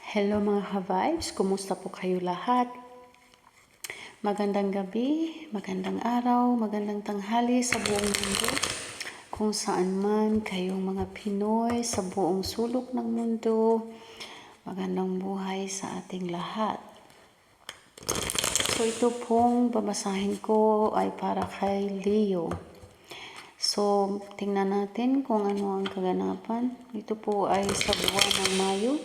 Hello mga ka-vibes, kumusta po kayo lahat? Magandang gabi, magandang araw, magandang tanghali sa buong mundo. Kung saan man kayong mga Pinoy sa buong sulok ng mundo, magandang buhay sa ating lahat. So ito pong babasahin ko ay para kay Leo. So tingnan natin kung ano ang kaganapan. Ito po ay sa buwan ng Mayo.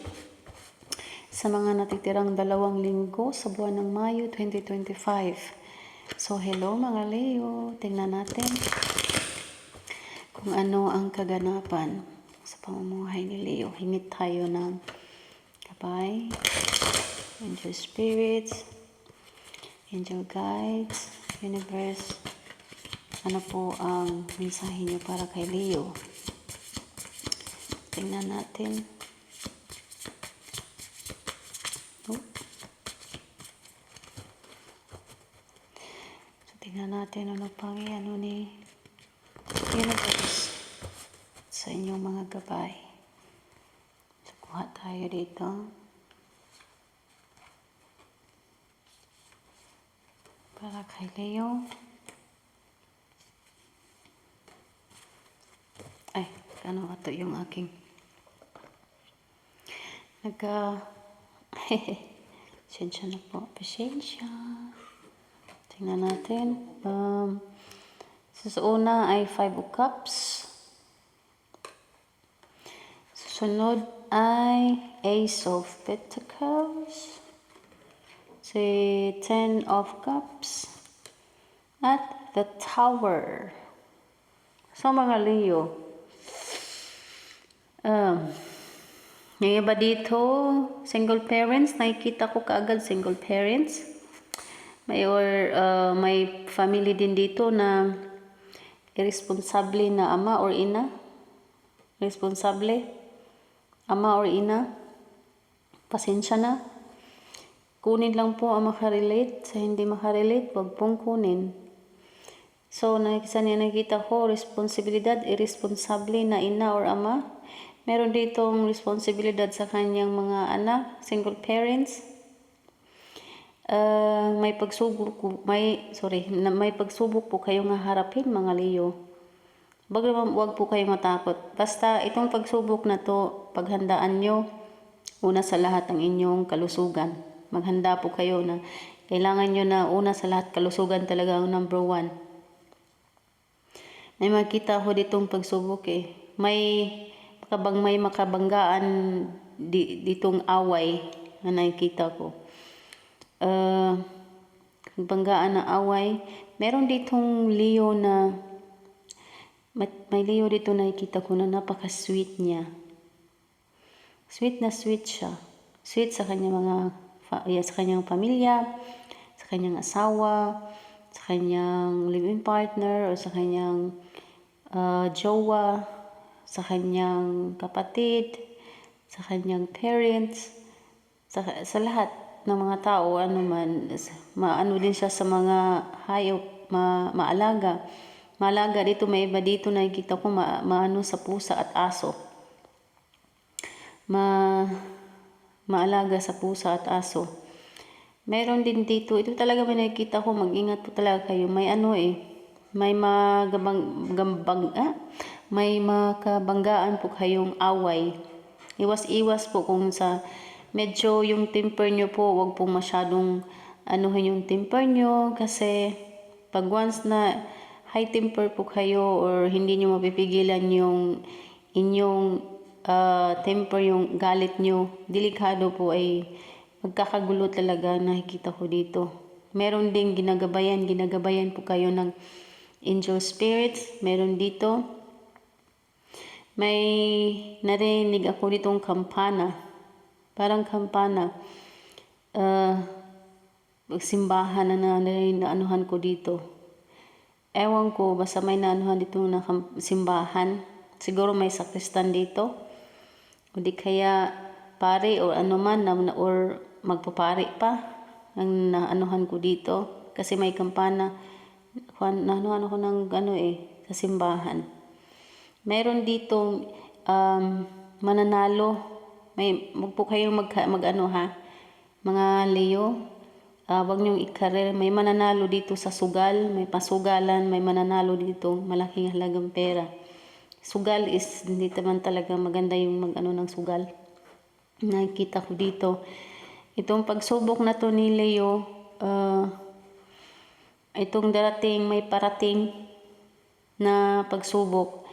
Sa mga natitirang 2 linggo sa buwan ng Mayo 2025. So, hello mga Leo. Tingnan natin kung ano ang kaganapan sa pamumuhay ni Leo. Hingit tayo ng gabay, angel spirits, angel guides, universe. Ano po ang mensahe niyo para kay Leo? Tingnan natin. Tingnan natin ano pang ano ni universe sa inyong mga gabay. So, kuha tayo dito. Para kay Leo. Ay, ano ito yung aking pasensya na po. Pasensya. Tingnan natin. Sa una ay 5 of Cups. Susunod ay Ace of Pentacles. Si 10 of Cups. At the Tower. So mga Leo. Yung iba dito, single parents. Nakikita ko kaagad single parents. May family din dito na irresponsable na ama or ina. Responsable. Ama or ina. Pasensya na. Kunin lang po ang makarelate. Sa hindi makarelate, wag pong kunin. So, nakikita ko, responsibilidad, irresponsable na ina or ama. Meron ditong responsibilidad sa kanyang mga anak, single parents. May pagsubok po kayong haharapin mga Leo. Wag po kayong matakot. Basta itong pagsubok na to, paghandaan nyo, una sa lahat ang inyong kalusugan. Maghanda po kayo na kailangan nyo na una sa lahat kalusugan talaga ang number 1. May makita ko ditong pagsubok May makabanggaan ditong away na nakikita ko. Banggaan na away. Meron ditong Leo na may Leo dito nakikita ko na napaka-sweet niya. Sweet na sweet siya. Sweet sa kanyang sa kanyang pamilya, sa kanyang asawa, sa kanyang live-in partner o sa kanyang jowa, sa kanyang kapatid, sa kanyang parents, sa lahat ng mga tao, maano din siya sa mga hayop, maalaga. Maalaga dito, may iba dito nakikita ko maano sa pusa at aso. Maalaga sa pusa at aso. Meron din dito, ito talaga may nakikita ko, mag-ingat po talaga kayo. May may makabanggaan po kayong away. Iwas-iwas po kung sa medyo yung temper nyo po, wag po masyadong anuhin yung temper nyo kasi pag once na high temper po kayo or hindi nyo mapipigilan yung inyong temper, yung galit nyo, delikado po ay magkakagulo talaga nakikita ko dito. Meron ding ginagabayan po kayo ng angel spirits. Meron dito. May narinig ako ditong kampana. Parang kampana. Simbahan na naanuhan ko dito. Ewan ko, basta may naanuhan dito na simbahan. Siguro may sakristan dito. O di kaya pare o anuman or magpapari pa ang naanuhan ko dito. Kasi may kampana. Naanuhan ako ng sa simbahan. Meron ditong mananalo Wag po kayong mag-ano ha, mga Leo. Wag niyong ikarir. May mananalo dito sa sugal, may pasugalan, may mananalo dito, malaking halagang pera. Sugal is hindi naman talaga maganda yung mag-ano ng sugal. Nakikita ko dito. Itong pagsubok na to ni Leo, itong darating, may parating na pagsubok.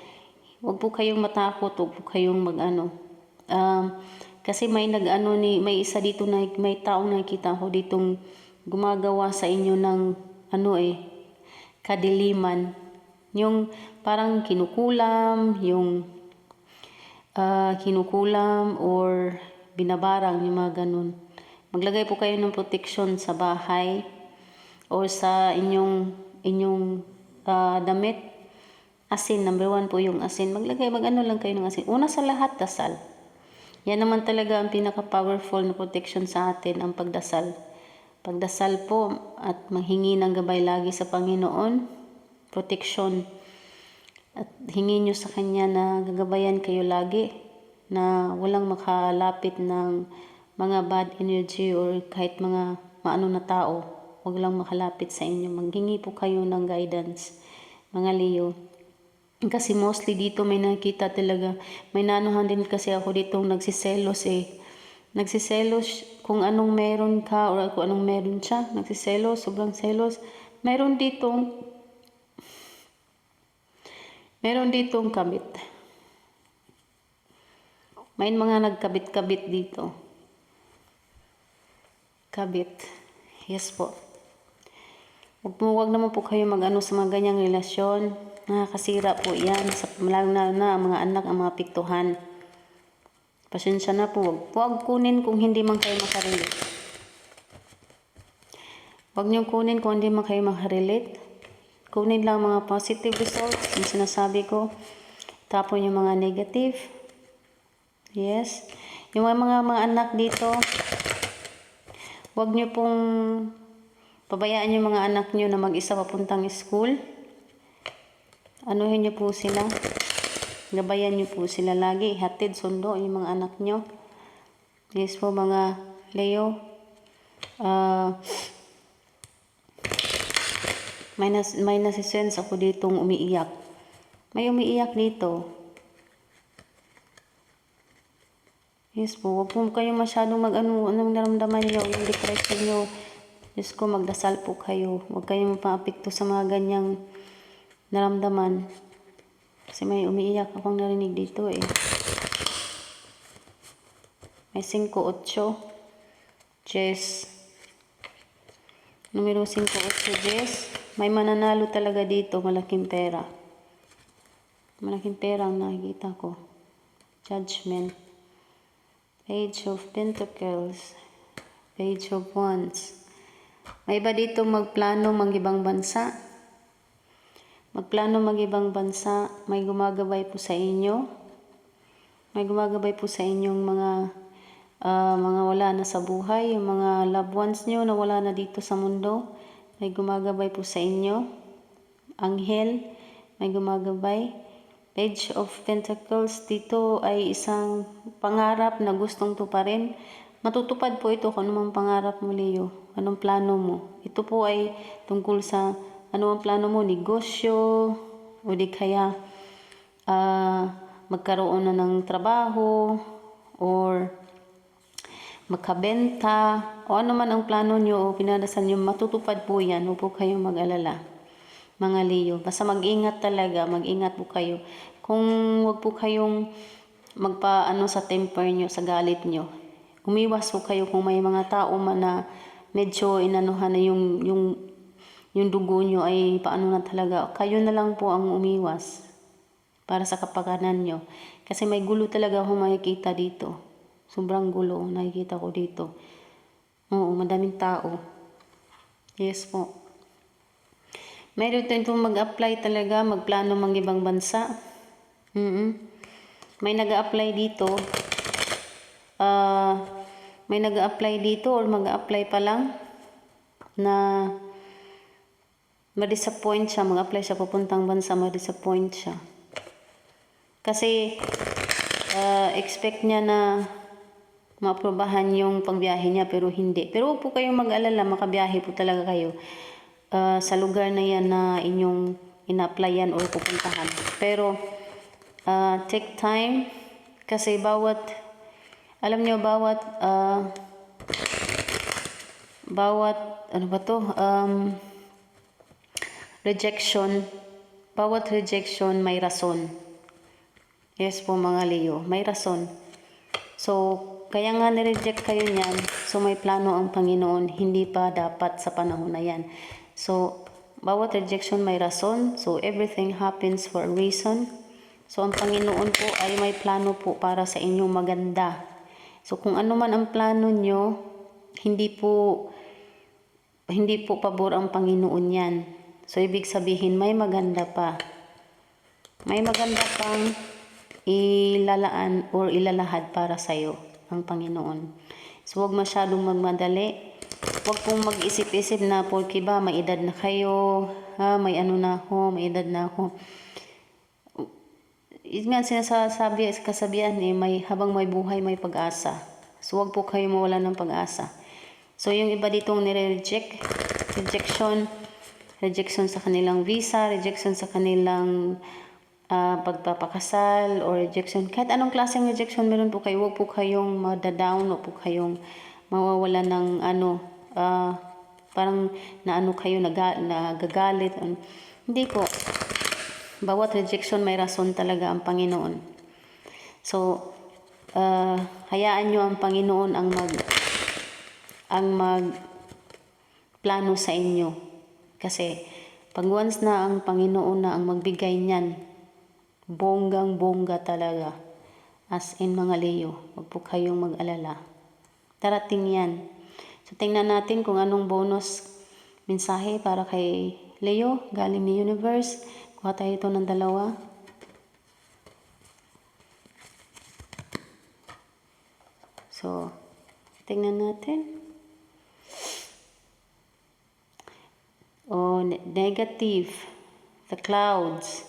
Huwag po kayong matakot, huwag po kayong mag-ano. Kasi may may isa dito na may taong nakita ko ditong gumagawa sa inyo ng kadiliman. Yung parang kinukulam, or binabarang, yung mga ganun. Maglagay po kayo ng protection sa bahay o sa inyong damit. Asin, number 1 po yung asin. Mag-ano lang kayo ng asin. Una sa lahat, dasal. Yan naman talaga ang pinaka-powerful na protection sa atin, ang pagdasal. Pagdasal po at manghingi ng gabay lagi sa Panginoon, protection. At hingi nyo sa Kanya na gagabayan kayo lagi, na walang makalapit ng mga bad energy or kahit mga maano na tao. Huwag lang makalapit sa inyo. Maghingi po kayo ng guidance, mga Leo. Kasi mostly dito may nakita talaga. May nanuhan din kasi ako ditong nagsiselos Nagsiselos kung anong meron ka or kung anong meron siya. Nagsiselos, sobrang selos. Meron ditong kabit. May mga nagkabit-kabit dito. Kabit. Yes po. Huwag naman po kayo mag-ano sa mga ganyang relasyon. Nakakasira po yan. Lalo na ang mga anak, ang mga piktuhan. Pasensya na po. Huwag kunin kung hindi man kayo makarelate. Huwag niyong kunin kung hindi man kayo makarelate. Kunin lang mga positive results, yung sinasabi ko. Tapon yung mga negative. Yes. Yung mga anak dito, huwag niyo pong pabayaan yung mga anak niyo na mag-isa papuntang school. Anuhin niyo po sila. Gabayan niyo po sila lagi. Hatid, sundo yung mga anak niyo. Yes po mga Leo. May nasisense ako ditong umiiyak. May umiiyak dito. Yes po, huwag po kayo masyadong anong naramdaman niyo, yung depression niyo. Diyos ko, magdasal po kayo. Huwag kayong mapaapekto sa mga ganyang naramdaman. Kasi may umiiyak akong narinig dito May 5-8. Jess. Numero 5-8, Jess. May mananalo talaga dito, malaking pera. Malaking pera ang nakikita ko. Judgment. Page of Pentacles. Page of Wands. May iba dito magplano mag-ibang bansa. Magplano mag-ibang bansa. May gumagabay po sa inyo. May gumagabay po sa inyong mga wala na sa buhay. Yung mga loved ones nyo na wala na dito sa mundo. May gumagabay po sa inyo. Anghel, may gumagabay. Page of Pentacles, dito ay isang pangarap na gustong tuparin. Matutupad po ito kung anumang pangarap mo, Leo. Anong plano mo? Ito po ay tungkol sa anumang plano mo, negosyo, o di kaya magkaroon na ng trabaho, or makabenta, o ano man ang plano nyo o pinadasal nyo, matutupad po yan. Huwag po kayong mag-alala, mga Leo. Basta mag-ingat talaga, mag-ingat po kayo. Kung huwag po kayong sa temper nyo, sa galit nyo. Umiwas po kayo kung may mga tao man na medyo inanuhan na yung dugo nyo ay paano na talaga. Kayo na lang po ang umiwas para sa kapakanan nyo. Kasi may gulo talaga akong makikita dito. Sobrang gulo nakikita ko dito. Oo, madaming tao. Yes po. Meron itong mag-apply talaga, magplano mag-ibang bansa. May nag-a-apply dito. May nag-a-apply dito or mag-a-apply pa lang na ma-disappoint siya. Mag-apply siya papuntang bansa, ma-disappoint siya. Kasi expect niya na maaprubahan yung pagbiyahe niya pero hindi. Pero huwag po kayong mag-alala, makabiyahe po talaga kayo sa lugar na yan na inyong ina-applyan or pupuntahan. Pero take time kasi alam nyo, ano ba to, bawat rejection may rason. Yes po mga Leo, may rason. So, kaya nga nireject kayo niyan, so may plano ang Panginoon, hindi pa dapat sa panahon na yan. So, bawat rejection may rason, so everything happens for a reason. So, ang Panginoon po ay may plano po para sa inyong maganda. So, kung ano man ang plano nyo, hindi po pabor ang Panginoon yan. So, ibig sabihin, may maganda pa. May maganda pang ilalaan or ilalahad para sa'yo ang Panginoon. So, huwag masyadong magmadali. Huwag pong mag-isip-isip na porque ba may edad na kayo, may ano na ako, may edad na ako. Yun nga kasabihan habang may buhay, may pag-asa. So, huwag po kayo mawala ng pag-asa. So, yung iba ditong rejection sa kanilang visa, rejection sa kanilang pagpapakasal, or rejection. Kahit anong klaseng rejection meron po kayo, huwag po kayong madadown, huwag po kayong mawawala ng parang kayo, nagagalit. Hindi po. Bawat rejection may rason talaga ang Panginoon. So, hayaan nyo ang Panginoon ang magplano sa inyo. Kasi, pag once na ang Panginoon na ang magbigay niyan, bonggang-bongga talaga. As in mga Leo, huwag po kayong mag-alala. Darating yan. So, tingnan natin kung anong bonus mensahe para kay Leo, galing ni Universe. Kuha tayo ito ng 2. So, tingnan natin. Negative. The clouds.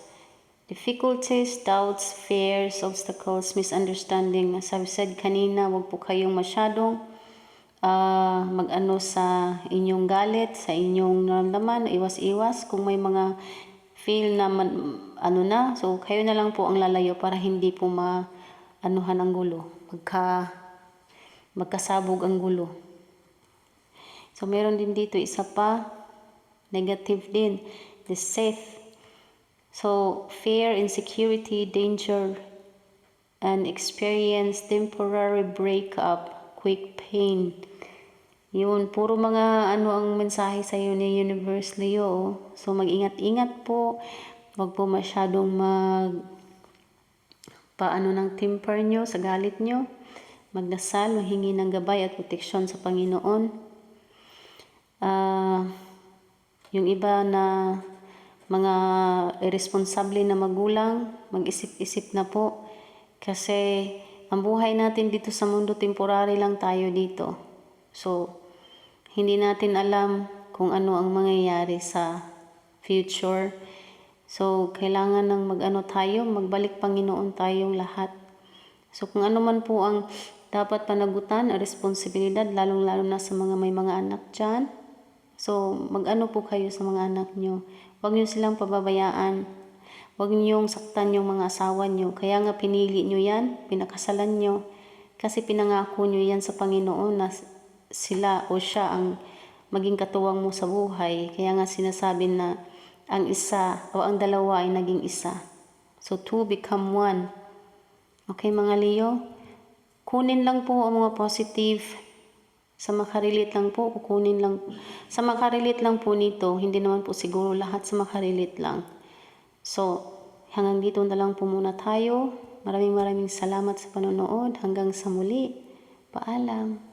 Difficulties, doubts, fears, obstacles, misunderstanding. As I've said kanina, huwag po kayong masyadong mag-ano sa inyong galit, sa inyong naramdaman, iwas-iwas. Kung may mga feel na so kayo na lang po ang lalayo para hindi po maanuhan ang gulo. Magkasabog ang gulo. So meron din dito isa pa, negative din, deceit. So fear, insecurity, danger, and experience temporary breakup, quick pain. Yun, puro mga ang mensahe sa iyo ni Universe Leo. So, mag-ingat-ingat po. Huwag po masyadong ng temper nyo, sa galit nyo. Magdasal, maghingi ng gabay at proteksyon sa Panginoon. Yung iba na mga irresponsable na magulang, mag-isip-isip na po. Kasi, ang buhay natin dito sa mundo, temporary lang tayo dito. So, hindi natin alam kung ano ang mangyayari sa future. So, kailangan ng magbalik Panginoon tayong lahat. So, kung ano man po ang dapat panagutan, responsibilidad, lalong-lalo na sa may mga anak dyan. So, po kayo sa mga anak nyo. Huwag nyo silang pababayaan. Huwag nyo saktan yung mga asawa nyo. Kaya nga pinili nyo yan, pinakasalan nyo. Kasi pinangako nyo yan sa Panginoon na sila o siya ang maging katuwang mo sa buhay. Kaya nga sinasabi na ang isa o ang dalawa ay naging isa. So, 2 become 1. Okay mga Leo? Kunin lang po ang mga positive. Sa makarelate lang po, kukunin lang. Sa makarelate lang po nito, hindi naman po siguro lahat sa makarelate lang. So, hanggang dito na lang po muna tayo. Maraming salamat sa panonood. Hanggang sa muli. Paalam.